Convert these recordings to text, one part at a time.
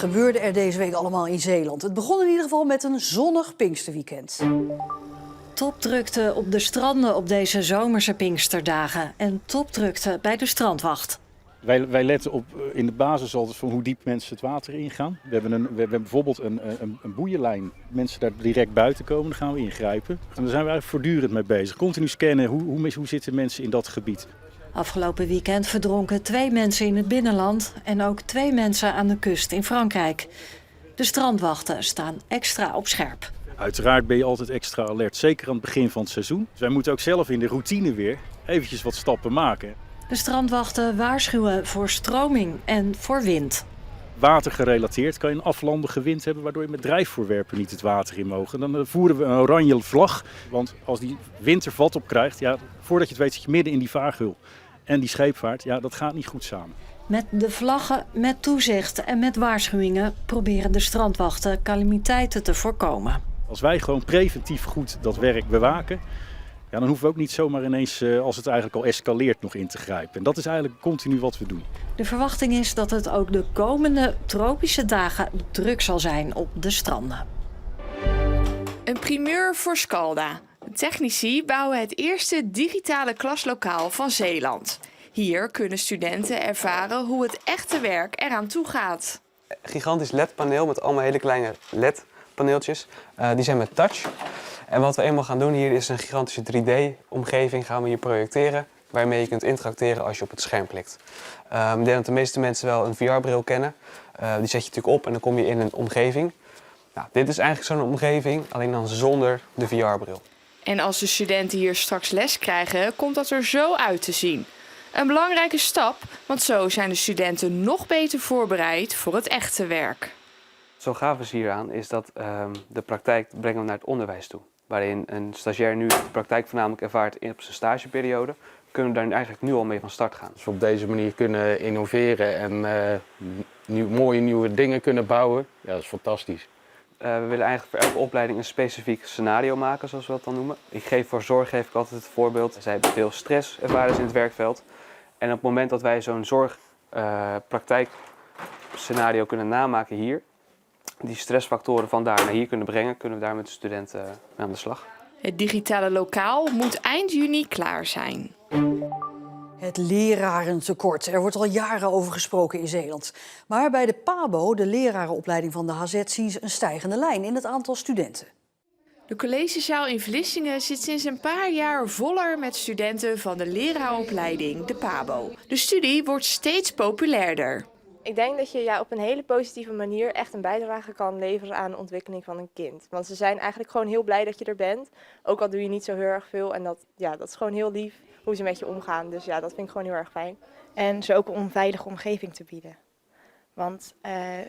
gebeurde er deze week allemaal in Zeeland? Het begon in ieder geval met een zonnig Pinksterweekend. Topdrukte op de stranden op deze zomerse Pinksterdagen. En topdrukte bij de strandwacht. Wij letten op in de basis altijd van hoe diep mensen het water ingaan. We hebben bijvoorbeeld een boeienlijn. Mensen daar direct buiten komen, dan gaan we ingrijpen. En daar zijn we eigenlijk voortdurend mee bezig. Continu scannen, hoe zitten mensen in dat gebied. Afgelopen weekend verdronken 2 mensen in het binnenland en ook 2 mensen aan de kust in Frankrijk. De strandwachten staan extra op scherp. Uiteraard ben je altijd extra alert, zeker aan het begin van het seizoen. Dus wij moeten ook zelf in de routine weer eventjes wat stappen maken. De strandwachten waarschuwen voor stroming en voor wind. Watergerelateerd kan je een aflandige wind hebben, waardoor je met drijfvoorwerpen niet het water in mogen. Dan voeren we een oranje vlag, want als die wind er vat op krijgt, ja, voordat je het weet zit je midden in die vaargeul. En die scheepvaart, ja, dat gaat niet goed samen. Met de vlaggen, met toezicht en met waarschuwingen proberen de strandwachten calamiteiten te voorkomen. Als wij gewoon preventief goed dat werk bewaken, ja, dan hoeven we ook niet zomaar ineens, als het eigenlijk al escaleert, nog in te grijpen. En dat is eigenlijk continu wat we doen. De verwachting is dat het ook de komende tropische dagen druk zal zijn op de stranden. Een primeur voor Scalda. Technici bouwen het eerste digitale klaslokaal van Zeeland. Hier kunnen studenten ervaren hoe het echte werk eraan toe gaat. Een gigantisch LED-paneel met allemaal hele kleine LED-paneeltjes. Die zijn met touch. En wat we eenmaal gaan doen hier is een gigantische 3D-omgeving gaan we hier projecteren, waarmee je kunt interacteren als je op het scherm klikt. Ik denk dat de meeste mensen wel een VR-bril kennen. Die zet je natuurlijk op en dan kom je in een omgeving. Nou, dit is eigenlijk zo'n omgeving, alleen dan zonder de VR-bril. En als de studenten hier straks les krijgen, komt dat er zo uit te zien. Een belangrijke stap, want zo zijn de studenten nog beter voorbereid voor het echte werk. Zo gaaf is hieraan is dat de praktijk brengen we naar het onderwijs toe. Waarin een stagiair nu de praktijk voornamelijk ervaart op zijn stageperiode, kunnen we daar eigenlijk nu al mee van start gaan. Als we op deze manier kunnen innoveren en mooie nieuwe dingen kunnen bouwen, ja, dat is fantastisch. We willen eigenlijk voor elke opleiding een specifiek scenario maken, zoals we dat dan noemen. Voor zorg geef ik altijd het voorbeeld. Zij hebben veel stress ervaren in het werkveld. En op het moment dat wij zo'n zorgpraktijkscenario kunnen namaken hier, die stressfactoren van daar naar hier kunnen brengen, kunnen we daar met de studenten aan de slag. Het digitale lokaal moet eind juni klaar zijn. Het lerarentekort. Er wordt al jaren over gesproken in Zeeland. Maar bij de PABO, de lerarenopleiding van de HZ, zien ze een stijgende lijn in het aantal studenten. De collegezaal in Vlissingen zit sinds een paar jaar voller met studenten van de leraaropleiding, de PABO. De studie wordt steeds populairder. Ik denk dat je op een hele positieve manier echt een bijdrage kan leveren aan de ontwikkeling van een kind. Want ze zijn eigenlijk gewoon heel blij dat je er bent. Ook al doe je niet zo heel erg veel. En dat is gewoon heel lief hoe ze met je omgaan. Dus ja, dat vind ik gewoon heel erg fijn. En ze ook een onveilige omgeving te bieden. Want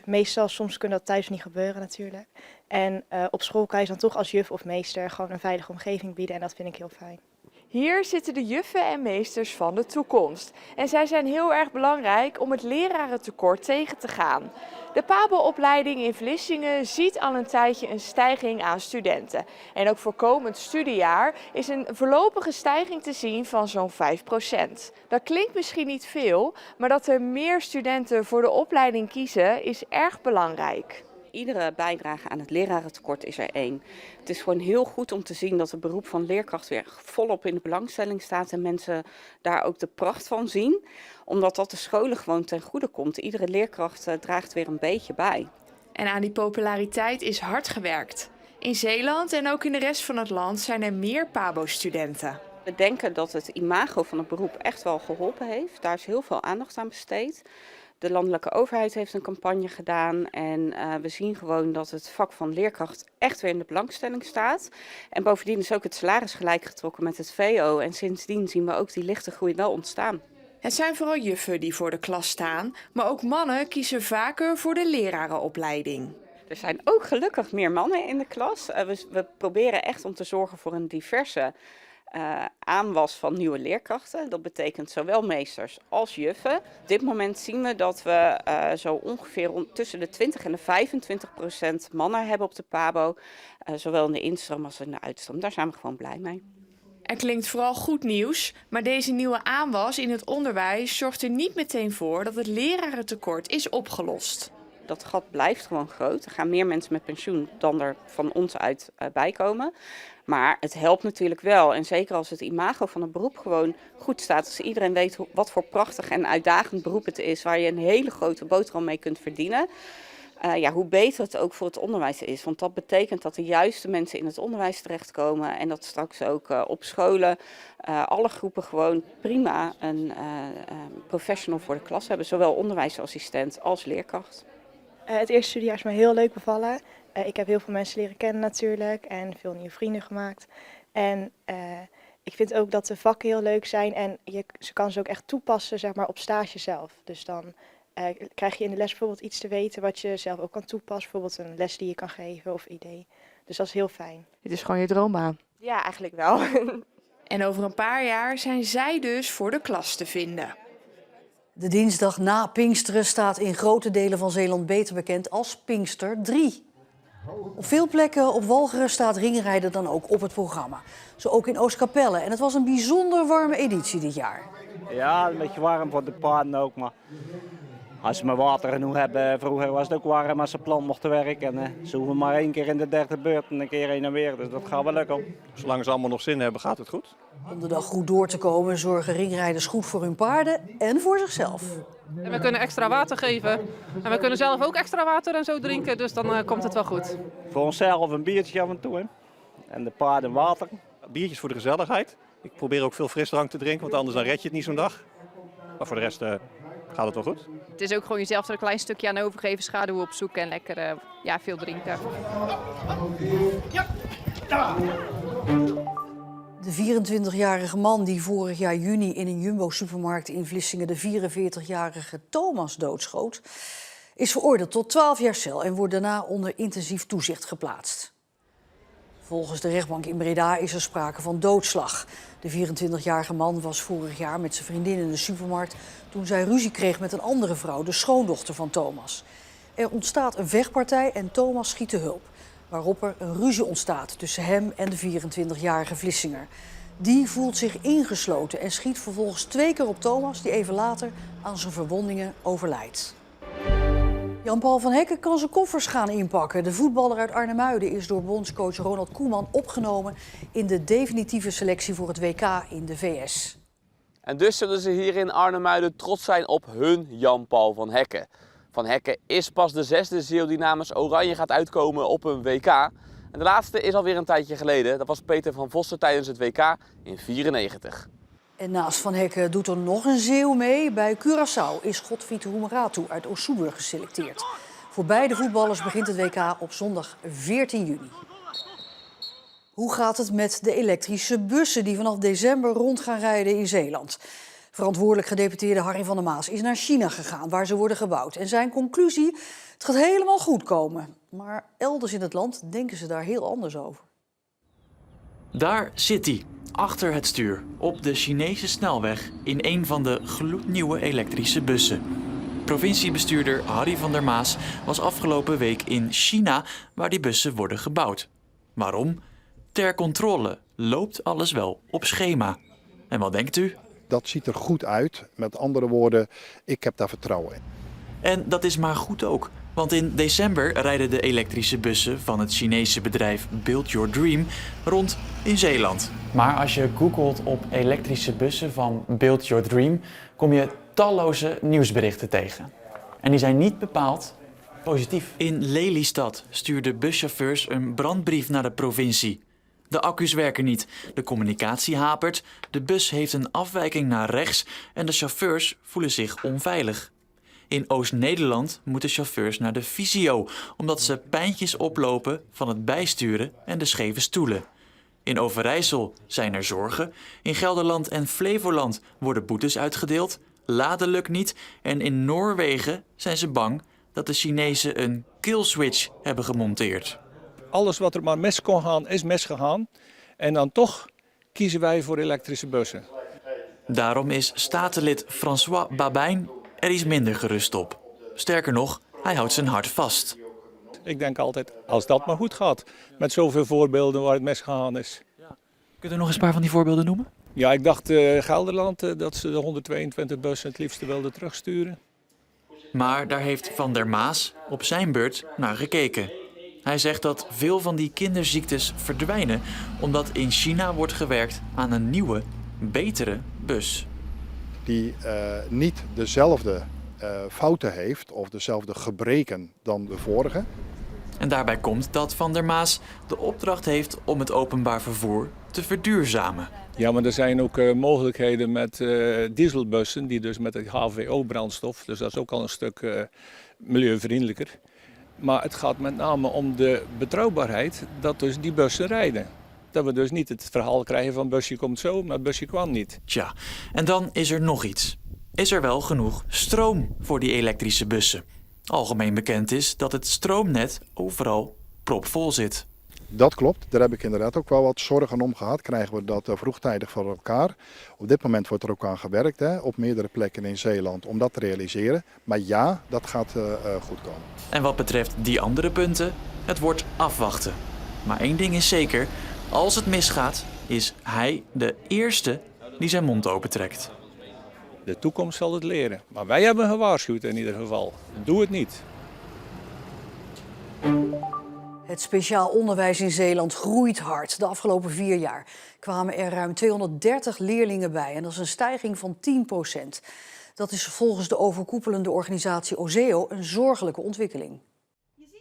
meestal, soms kan dat thuis niet gebeuren natuurlijk. En op school kan je dan toch als juf of meester gewoon een veilige omgeving bieden. En dat vind ik heel fijn. Hier zitten de juffen en meesters van de toekomst. En zij zijn heel erg belangrijk om het lerarentekort tegen te gaan. De PABO-opleiding in Vlissingen ziet al een tijdje een stijging aan studenten. En ook voor komend studiejaar is een voorlopige stijging te zien van zo'n 5%. Dat klinkt misschien niet veel, maar dat er meer studenten voor de opleiding kiezen is erg belangrijk. Iedere bijdrage aan het lerarentekort is er één. Het is gewoon heel goed om te zien dat het beroep van leerkracht weer volop in de belangstelling staat en mensen daar ook de pracht van zien. Omdat dat de scholen gewoon ten goede komt. Iedere leerkracht draagt weer een beetje bij. En aan die populariteit is hard gewerkt. In Zeeland en ook in de rest van het land zijn er meer PABO-studenten. We denken dat het imago van het beroep echt wel geholpen heeft. Daar is heel veel aandacht aan besteed. De landelijke overheid heeft een campagne gedaan en we zien gewoon dat het vak van leerkracht echt weer in de belangstelling staat. En bovendien is ook het salaris gelijk getrokken met het VO en sindsdien zien we ook die lichte groei wel ontstaan. Het zijn vooral juffen die voor de klas staan, maar ook mannen kiezen vaker voor de lerarenopleiding. Er zijn ook gelukkig meer mannen in de klas. We proberen echt om te zorgen voor een diverse aanwas van nieuwe leerkrachten. Dat betekent zowel meesters als juffen. Op dit moment zien we dat we zo ongeveer tussen de 20 en de 25% mannen hebben op de PABO. Zowel in de instroom als in de uitstroom. Daar zijn we gewoon blij mee. Er klinkt vooral goed nieuws, maar deze nieuwe aanwas in het onderwijs zorgt er niet meteen voor dat het lerarentekort is opgelost. Dat gat blijft gewoon groot. Er gaan meer mensen met pensioen dan er van ons uit bijkomen. Maar het helpt natuurlijk wel. En zeker als het imago van het beroep gewoon goed staat. Als iedereen weet wat voor prachtig en uitdagend beroep het is. Waar je een hele grote boterham mee kunt verdienen. Hoe beter het ook voor het onderwijs is. Want dat betekent dat de juiste mensen in het onderwijs terechtkomen. En dat straks ook op scholen alle groepen gewoon prima een professional voor de klas hebben. Zowel onderwijsassistent als leerkracht. Het eerste studiejaar is me heel leuk bevallen. Ik heb heel veel mensen leren kennen natuurlijk en veel nieuwe vrienden gemaakt. En ik vind ook dat de vakken heel leuk zijn en ze kan ze ook echt toepassen, zeg maar, op stage zelf. Dus dan krijg je in de les bijvoorbeeld iets te weten wat je zelf ook kan toepassen. Bijvoorbeeld een les die je kan geven of idee. Dus dat is heel fijn. Dit is gewoon je droombaan. Ja, eigenlijk wel. En over een paar jaar zijn zij dus voor de klas te vinden. De dinsdag na Pinksteren staat in grote delen van Zeeland beter bekend als Pinkster 3. Op veel plekken op Walcheren staat ringrijden dan ook op het programma. Zo ook in Oostkapelle. En het was een bijzonder warme editie dit jaar. Ja, een beetje warm voor de paarden ook, maar als ze maar water genoeg hebben, vroeger was het ook warm als ze plan mochten werken. En ze hoeven maar 1 keer in de 30 beurt en een keer heen en weer, dus dat gaat wel lukken. Zolang ze allemaal nog zin hebben, gaat het goed. Om de dag goed door te komen zorgen ringrijders goed voor hun paarden en voor zichzelf. En we kunnen extra water geven en we kunnen zelf ook extra water en zo drinken, dus dan komt het wel goed. Voor onszelf een biertje af en toe, hè. En de paarden water. Biertjes voor de gezelligheid. Ik probeer ook veel frisdrank te drinken, want anders dan red je het niet zo'n dag. Maar voor de rest gaat het wel goed. Het is ook gewoon jezelf er een klein stukje aan overgeven, schaduw opzoeken en lekker veel drinken. De 24-jarige man die vorig jaar juni in een Jumbo-supermarkt in Vlissingen de 44-jarige Thomas doodschoot, is veroordeeld tot 12 jaar cel en wordt daarna onder intensief toezicht geplaatst. Volgens de rechtbank in Breda is er sprake van doodslag. De 24-jarige man was vorig jaar met zijn vriendin in de supermarkt toen zij ruzie kreeg met een andere vrouw, de schoondochter van Thomas. Er ontstaat een vechtpartij en Thomas schiet te hulp, waarop er een ruzie ontstaat tussen hem en de 24-jarige Vlissinger. Die voelt zich ingesloten en schiet vervolgens 2 keer op Thomas, die even later aan zijn verwondingen overlijdt. Jan-Paul van Hekken kan zijn koffers gaan inpakken. De voetballer uit Arnhemuiden is door bondscoach Ronald Koeman opgenomen in de definitieve selectie voor het WK in de VS. En dus zullen ze hier in Arnhemuiden trots zijn op hun Jan-Paul van Hekken. Van Hekken is pas de 6e Zeeuw die namens Oranje gaat uitkomen op een WK. En de laatste is alweer een tijdje geleden. Dat was Peter van Vossen tijdens het WK in 1994. En naast Van Hekken doet er nog een Zeeuw mee. Bij Curaçao is Godfried Hoemeratu uit Oossoeburg geselecteerd. Voor beide voetballers begint het WK op zondag 14 juni. Hoe gaat het met de elektrische bussen die vanaf december rond gaan rijden in Zeeland? Verantwoordelijk gedeputeerde Harry van der Maas is naar China gegaan, waar ze worden gebouwd. En zijn conclusie: het gaat helemaal goed komen. Maar elders in het land denken ze daar heel anders over. Daar zit hij, achter het stuur, op de Chinese snelweg in een van de gloednieuwe elektrische bussen. Provinciebestuurder Harry van der Maas was afgelopen week in China, waar die bussen worden gebouwd. Waarom? Ter controle. Loopt alles wel op schema? En wat denkt u? Dat ziet er goed uit. Met andere woorden, ik heb daar vertrouwen in. En dat is maar goed ook. Want in december rijden de elektrische bussen van het Chinese bedrijf Build Your Dream rond in Zeeland. Maar als je googelt op elektrische bussen van Build Your Dream, kom je talloze nieuwsberichten tegen. En die zijn niet bepaald positief. In Lelystad stuurden buschauffeurs een brandbrief naar de provincie. De accu's werken niet, de communicatie hapert, de bus heeft een afwijking naar rechts en de chauffeurs voelen zich onveilig. In Oost-Nederland moeten chauffeurs naar de fysio, omdat ze pijntjes oplopen van het bijsturen en de scheve stoelen. In Overijssel zijn er zorgen, in Gelderland en Flevoland worden boetes uitgedeeld, laden lukt niet en in Noorwegen zijn ze bang dat de Chinezen een killswitch hebben gemonteerd. Alles wat er maar mis kon gaan, is misgegaan. En dan toch kiezen wij voor elektrische bussen. Daarom is statenlid François Babijn er iets minder gerust op. Sterker nog, hij houdt zijn hart vast. Ik denk altijd, als dat maar goed gaat. Met zoveel voorbeelden waar het misgegaan is. Kunt u nog eens een paar van die voorbeelden noemen? Ja, ik dacht Gelderland dat ze de 122 bussen het liefste wilden terugsturen. Maar daar heeft Van der Maas op zijn beurt naar gekeken. Hij zegt dat veel van die kinderziektes verdwijnen omdat in China wordt gewerkt aan een nieuwe, betere bus. Die niet dezelfde fouten heeft of dezelfde gebreken dan de vorige. En daarbij komt dat Van der Maas de opdracht heeft om het openbaar vervoer te verduurzamen. Ja, maar er zijn ook mogelijkheden met dieselbussen, die dus met het HVO-brandstof, dus dat is ook al een stuk milieuvriendelijker. Maar het gaat met name om de betrouwbaarheid dat dus die bussen rijden. Dat we dus niet het verhaal krijgen van busje komt zo, maar busje kwam niet. Tja, en dan is er nog iets. Is er wel genoeg stroom voor die elektrische bussen? Algemeen bekend is dat het stroomnet overal propvol zit. Dat klopt, daar heb ik inderdaad ook wel wat zorgen om gehad. Krijgen we dat vroegtijdig voor elkaar. Op dit moment wordt er ook aan gewerkt op meerdere plekken in Zeeland om dat te realiseren. Maar ja, dat gaat goed komen. En wat betreft die andere punten, het wordt afwachten. Maar één ding is zeker, als het misgaat, is hij de eerste die zijn mond opentrekt. De toekomst zal het leren. Maar wij hebben gewaarschuwd in ieder geval. Doe het niet. Het speciaal onderwijs in Zeeland groeit hard. De afgelopen 4 jaar kwamen er ruim 230 leerlingen bij. En dat is een stijging van 10%. Dat is volgens de overkoepelende organisatie OSEO een zorgelijke ontwikkeling.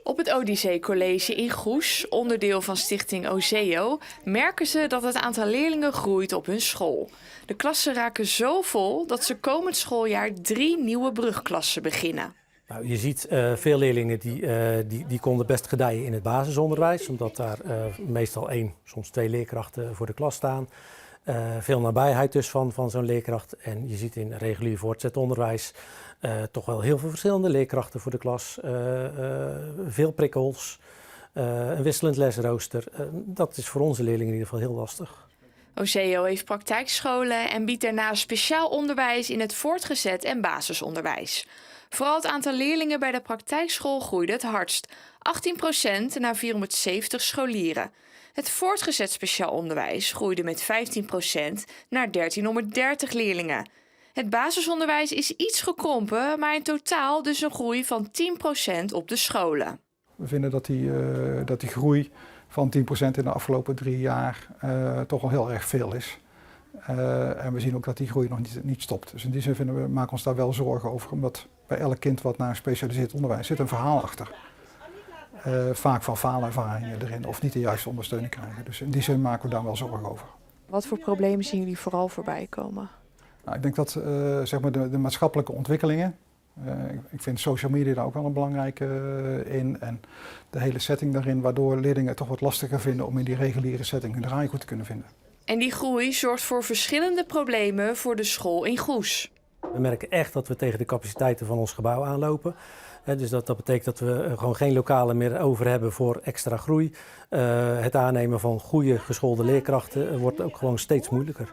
Op het Odyssee College in Goes, onderdeel van stichting OSEO, merken ze dat het aantal leerlingen groeit op hun school. De klassen raken zo vol dat ze komend schooljaar 3 nieuwe brugklassen beginnen. Nou, je ziet veel leerlingen die konden best gedijen in het basisonderwijs, omdat daar meestal 1, soms 2 leerkrachten voor de klas staan. Veel nabijheid dus van zo'n leerkracht. En je ziet in regulier voortgezet onderwijs toch wel heel veel verschillende leerkrachten voor de klas. Veel prikkels, een wisselend lesrooster. Dat is voor onze leerlingen in ieder geval heel lastig. OSEO heeft praktijkscholen en biedt daarnaast speciaal onderwijs in het voortgezet en basisonderwijs. Vooral het aantal leerlingen bij de praktijkschool groeide het hardst. 18% naar 470 scholieren. Het voortgezet speciaal onderwijs groeide met 15% naar 1330 leerlingen. Het basisonderwijs is iets gekrompen, maar in totaal dus een groei van 10% op de scholen. We vinden dat die groei van 10% in de afgelopen 3 jaar toch al heel erg veel is. En we zien ook dat die groei nog niet stopt. Dus in die zin maken we ons daar wel zorgen over, omdat bij elk kind wat naar specialiseerd onderwijs zit een verhaal achter. Vaak van faalervaringen erin of niet de juiste ondersteuning krijgen. Dus in die zin maken we daar wel zorgen over. Wat voor problemen zien jullie vooral voorbij komen? Nou, ik denk dat zeg maar de maatschappelijke ontwikkelingen, ik vind social media daar ook wel een belangrijke in. En de hele setting daarin, waardoor leerlingen het toch wat lastiger vinden om in die reguliere setting hun draai goed te kunnen vinden. En die groei zorgt voor verschillende problemen voor de school in Goes. We merken echt dat we tegen de capaciteiten van ons gebouw aanlopen. Dus dat betekent dat we gewoon geen lokalen meer over hebben voor extra groei. Het aannemen van goede geschoolde leerkrachten wordt ook gewoon steeds moeilijker.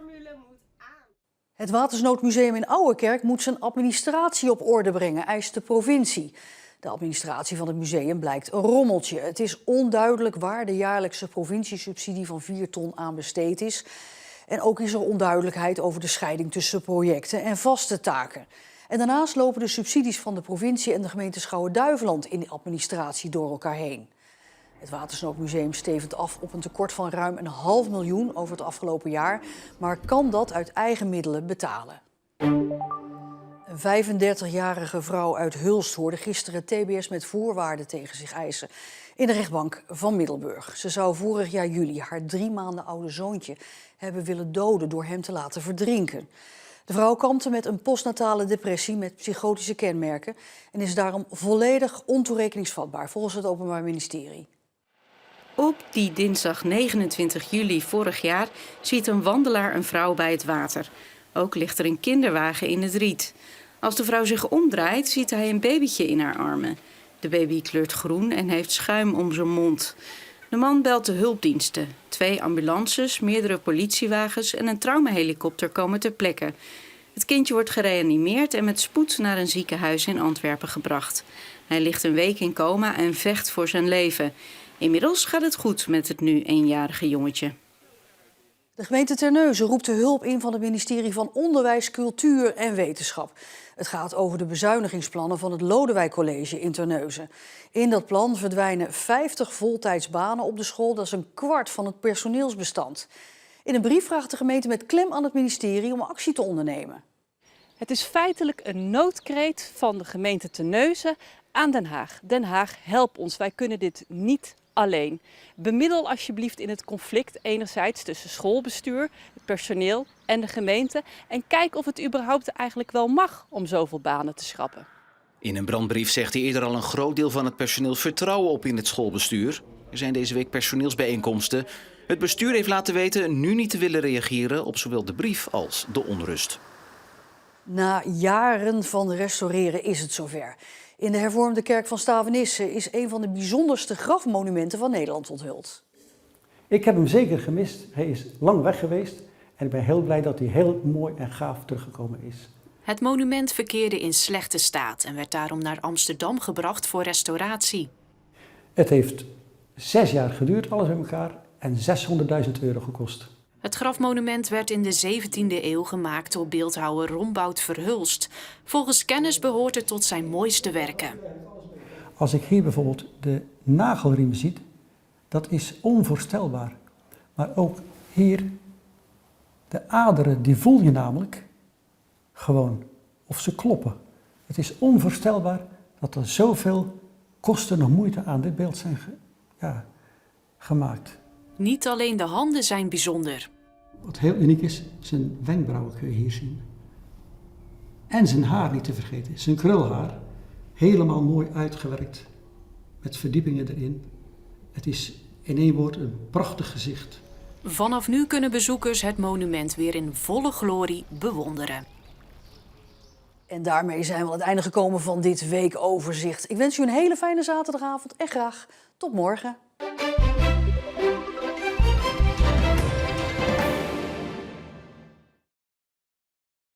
Het Watersnoodmuseum in Ouwerkerk moet zijn administratie op orde brengen, eist de provincie. De administratie van het museum blijkt een rommeltje. Het is onduidelijk waar de jaarlijkse provinciesubsidie van 4 ton aan besteed is. En ook is er onduidelijkheid over de scheiding tussen projecten en vaste taken. En daarnaast lopen de subsidies van de provincie en de gemeente Schouwen-Duiveland in de administratie door elkaar heen. Het Watersnoodmuseum stevend af op een tekort van ruim 500.000 over het afgelopen jaar, maar kan dat uit eigen middelen betalen. Een 35-jarige vrouw uit Hulst hoorde gisteren TBS met voorwaarden tegen zich eisen in de rechtbank van Middelburg. Ze zou vorig jaar juli haar 3 maanden oude zoontje hebben willen doden door hem te laten verdrinken. De vrouw kampte met een postnatale depressie met psychotische kenmerken en is daarom volledig ontoerekeningsvatbaar volgens het Openbaar Ministerie. Op die dinsdag 29 juli vorig jaar ziet een wandelaar een vrouw bij het water. Ook ligt er een kinderwagen in het riet. Als de vrouw zich omdraait, ziet hij een babytje in haar armen. De baby kleurt groen en heeft schuim om zijn mond. De man belt de hulpdiensten. 2 ambulances, meerdere politiewagens en een traumahelikopter komen ter plekke. Het kindje wordt gereanimeerd en met spoed naar een ziekenhuis in Antwerpen gebracht. Hij ligt een week in coma en vecht voor zijn leven. Inmiddels gaat het goed met het nu 1-jarige jongetje. De gemeente Terneuzen roept de hulp in van het ministerie van Onderwijs, Cultuur en Wetenschap. Het gaat over de bezuinigingsplannen van het Lodewijk College in Terneuzen. In dat plan verdwijnen 50 voltijdsbanen op de school. Dat is een kwart van het personeelsbestand. In een brief vraagt de gemeente met klem aan het ministerie om actie te ondernemen. Het is feitelijk een noodkreet van de gemeente Terneuzen aan Den Haag. Den Haag, help ons, wij kunnen dit niet alleen. Bemiddel alsjeblieft in het conflict enerzijds tussen schoolbestuur, het personeel en de gemeente. En kijk of het überhaupt eigenlijk wel mag om zoveel banen te schrappen. In een brandbrief zegt hij eerder al een groot deel van het personeel vertrouwen op in het schoolbestuur. Er zijn deze week personeelsbijeenkomsten. Het bestuur heeft laten weten nu niet te willen reageren op zowel de brief als de onrust. Na jaren van restaureren is het zover. In de hervormde kerk van Stavenisse is een van de bijzonderste grafmonumenten van Nederland onthuld. Ik heb hem zeker gemist. Hij is lang weg geweest en ik ben heel blij dat hij heel mooi en gaaf teruggekomen is. Het monument verkeerde in slechte staat en werd daarom naar Amsterdam gebracht voor restauratie. Het heeft 6 jaar geduurd, alles bij elkaar, en €600.000 gekost. Het grafmonument werd in de 17e eeuw gemaakt door beeldhouwer Rombout Verhulst. Volgens kennis behoort het tot zijn mooiste werken. Als ik hier bijvoorbeeld de nagelriemen zie, dat is onvoorstelbaar. Maar ook hier, de aderen, die voel je namelijk gewoon of ze kloppen. Het is onvoorstelbaar dat er zoveel kosten en moeite aan dit beeld zijn gemaakt. Niet alleen de handen zijn bijzonder. Wat heel uniek is, zijn wenkbrauwen kun je hier zien. En zijn haar niet te vergeten, zijn krulhaar. Helemaal mooi uitgewerkt, met verdiepingen erin. Het is in één woord een prachtig gezicht. Vanaf nu kunnen bezoekers het monument weer in volle glorie bewonderen. En daarmee zijn we aan het einde gekomen van dit weekoverzicht. Ik wens u een hele fijne zaterdagavond en graag tot morgen.